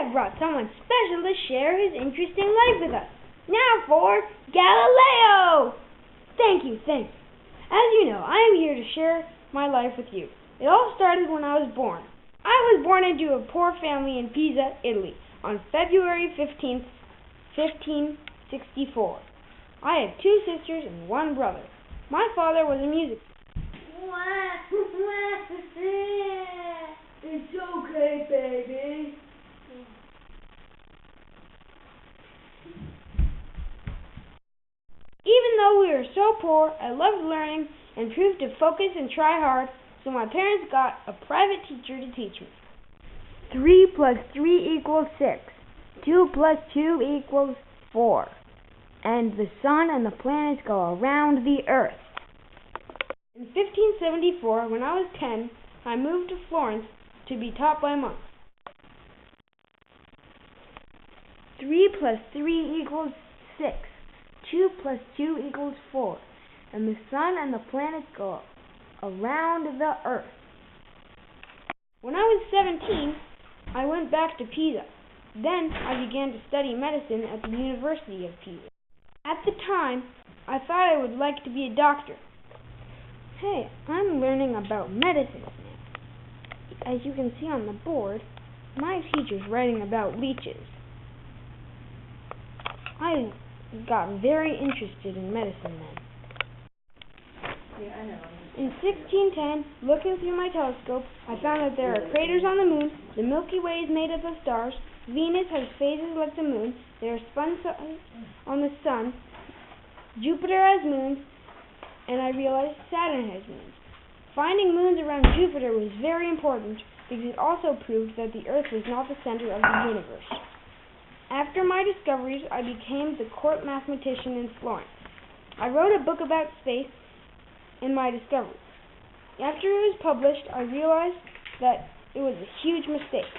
have brought someone special to share his interesting life with us. Now for Galileo! Thank you. As you know, I am here to share my life with you. It all started when I was born. I was born into a poor family in Pisa, Italy, on February 15th, 1564. I have 2 sisters and 1 brother. My father was a music. It's okay, baby. Even though we were so poor, I loved learning and proved to focus and try hard, so my parents got a private teacher to teach me. 3 plus 3 equals 6. 2 plus 2 equals 4. And the sun and the planets go around the earth. In 1574, when I was 10, I moved to Florence to be taught by monks. 3 plus 3 equals 6. 2 plus 2 equals 4. And the sun and the planets go around the earth. When I was 17, I went back to Pisa. Then I began to study medicine at the University of Pisa. At the time, I thought I would like to be a doctor. Hey, I'm learning about medicine now. As you can see on the board, my teacher's writing about leeches. I got very interested in medicine then. In 1610, looking through my telescope, I found that there are craters on the moon, the Milky Way is made up of stars, Venus has phases like the moon, there are suns on the sun, Jupiter has moons, and I realized Saturn has moons. Finding moons around Jupiter was very important because it also proved that the Earth was not the center of the universe. After my discoveries, I became the court mathematician in Florence. I wrote a book about space and my discoveries. After it was published, I realized that it was a huge mistake.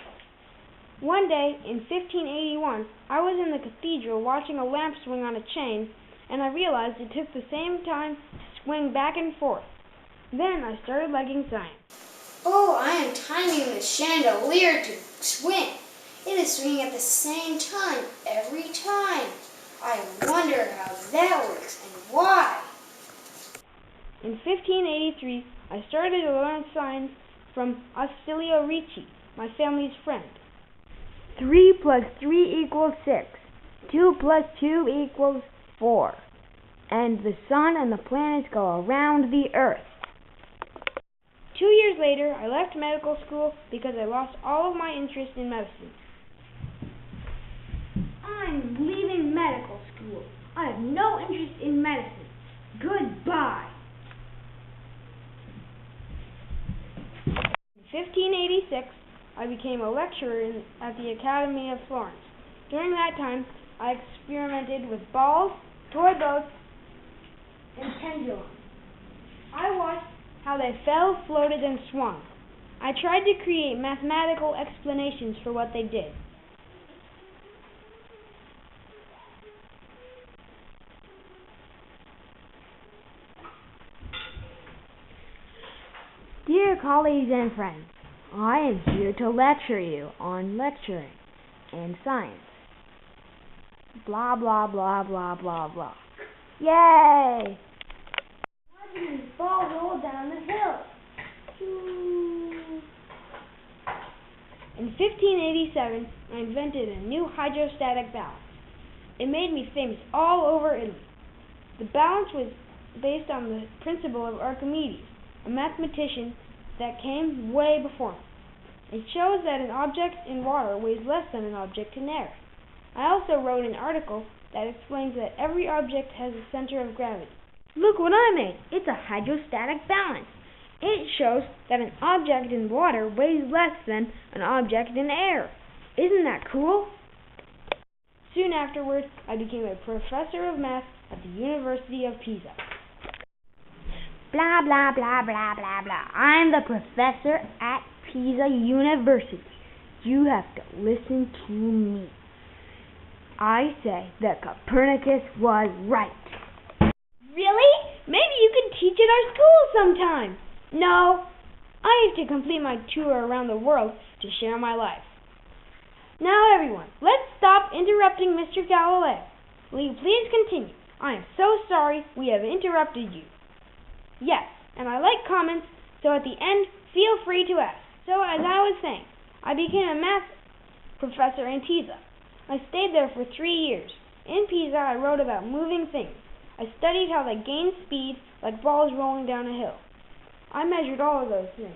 One day, in 1581, I was in the cathedral watching a lamp swing on a chain, and I realized it took the same time to swing back and forth. Then I started liking science. Oh, I am timing the chandelier to swing. It is swinging at the same time every time. I wonder how that works and why. In 1583, I started to learn science from Ostilio Ricci, my family's friend. 3 plus 3 equals 6. 2 plus 2 equals 4. And the sun and the planets go around the earth. 2 years later, I left medical school because I lost all of my interest in medicine. I'm leaving medical school. I have no interest in medicine. Goodbye. In 1586, I became a lecturer at the Academy of Florence. During that time, I experimented with balls, toy boats, and pendulums. I watched how they fell, floated, and swung. I tried to create mathematical explanations for what they did. Dear colleagues and friends, I am here to lecture you on lecturing and science. Blah, blah, blah, blah, blah, blah. Yay! Watching these balls roll down the hill. In 1587, I invented a new hydrostatic balance. It made me famous all over Italy. The balance was based on the principle of Archimedes, a mathematician that came way before me. It shows that an object in water weighs less than an object in air. I also wrote an article that explains that every object has a center of gravity. Look what I made! It's a hydrostatic balance. It shows that an object in water weighs less than an object in air. Isn't that cool? Soon afterward, I became a professor of math at the University of Pisa. Blah, blah, blah, blah, blah, blah. I'm the professor at Pisa University. You have to listen to me. I say that Copernicus was right. Really? Maybe you can teach at our school sometime. No, I have to complete my tour around the world to share my life. Now everyone, let's stop interrupting Mr. Galileo. Will you please continue? I am so sorry we have interrupted you. Yes, and I like comments, so at the end, feel free to ask. So as I was saying, I became a math professor in Pisa. I stayed there for 3 years. In Pisa, I wrote about moving things. I studied how they gain speed like balls rolling down a hill. I measured all of those things.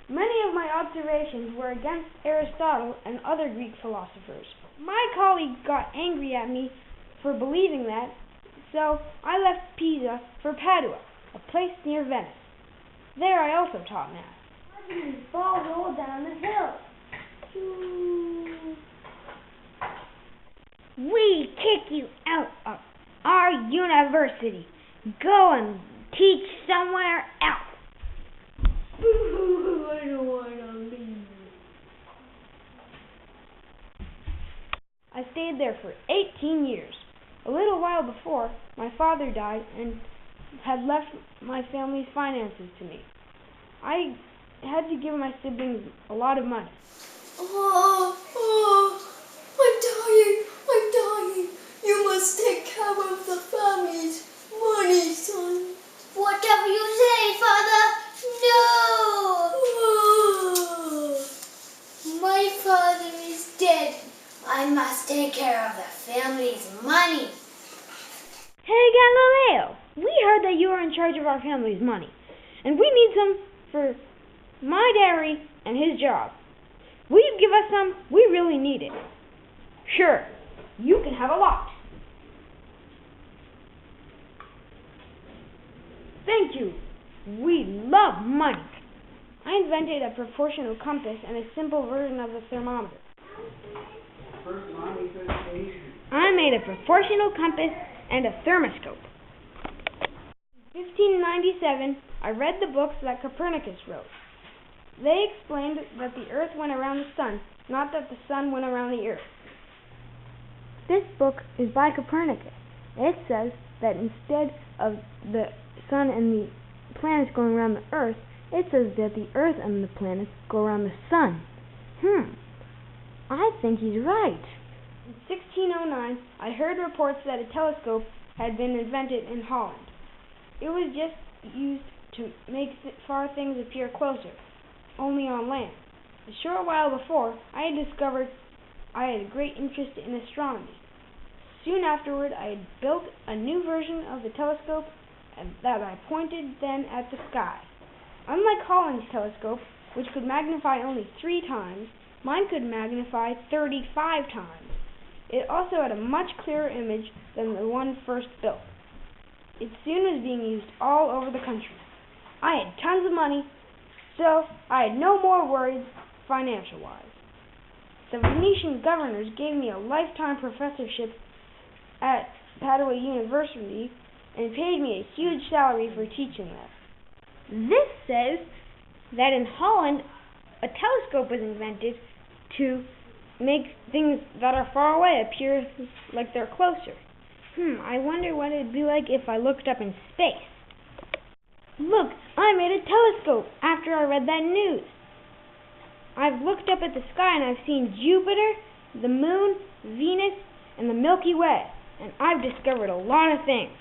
Many of my observations were against Aristotle and other Greek philosophers. My colleagues got angry at me for believing that, so I left Pisa for Padua, a place near Venice. There I also taught math. Why do these balls roll down the hill? We kick you out of our university. Go and teach somewhere else. I don't want to leave. I stayed there for 18 years. A little while before, my father died and had left my family's finances to me. I had to give my siblings a lot of money. I'm dying. You must take care of the family's money, son. Whatever you say, Father. No! My father is dead. I must take care of the family's money. Hey Galileo, we heard that you are in charge of our family's money, and we need some for my dairy and his job. Will you give us some? We really need it. Sure, you can have a lot. Thank you. We love money. I invented a proportional compass and a simple version of the thermometer. I made a proportional compass and a thermoscope. In 1597, I read the books that Copernicus wrote. They explained that the Earth went around the Sun, not that the Sun went around the Earth. This book is by Copernicus. It says that instead of the Sun and the planets going around the Earth, it says that the Earth and the planets go around the Sun. I think he's right. In 1609, I heard reports that a telescope had been invented in Holland. It was just used to make far things appear closer, only on land. A short while before, I had discovered I had a great interest in astronomy. Soon afterward, I had built a new version of the telescope that I pointed then at the sky. Unlike Holland's telescope, which could magnify only 3 times, mine could magnify 35 times. It also had a much clearer image than the one first built. It soon was being used all over the country. I had tons of money, so I had no more worries financial-wise. The Venetian governors gave me a lifetime professorship at Padua University and paid me a huge salary for teaching there. This says that in Holland, a telescope was invented to make things that are far away appear like they're closer. I wonder what it'd be like if I looked up in space. Look, I made a telescope after I read that news. I've looked up at the sky and I've seen Jupiter, the Moon, Venus, and the Milky Way, and I've discovered a lot of things.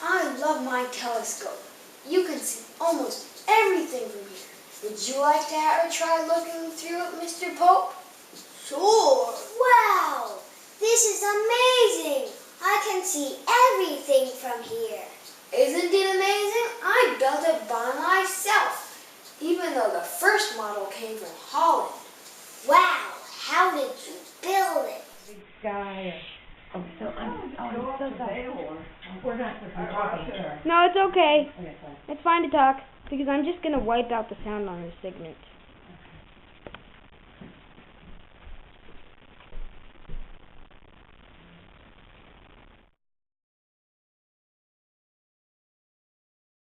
I love my telescope. You can see almost everything from here. Would you like to have a try looking through it, Mr. Pope? Sure. Wow! This is amazing! I can see everything from here. Isn't it amazing? I built it by myself, even though the first model came from Holland. Wow! How did you build it? Big sky. I'm so sorry. We're not supposed to be talking. Sorry. No, it's okay. Okay, fine. It's fine to talk, because I'm just going to wipe out the sound on this segment.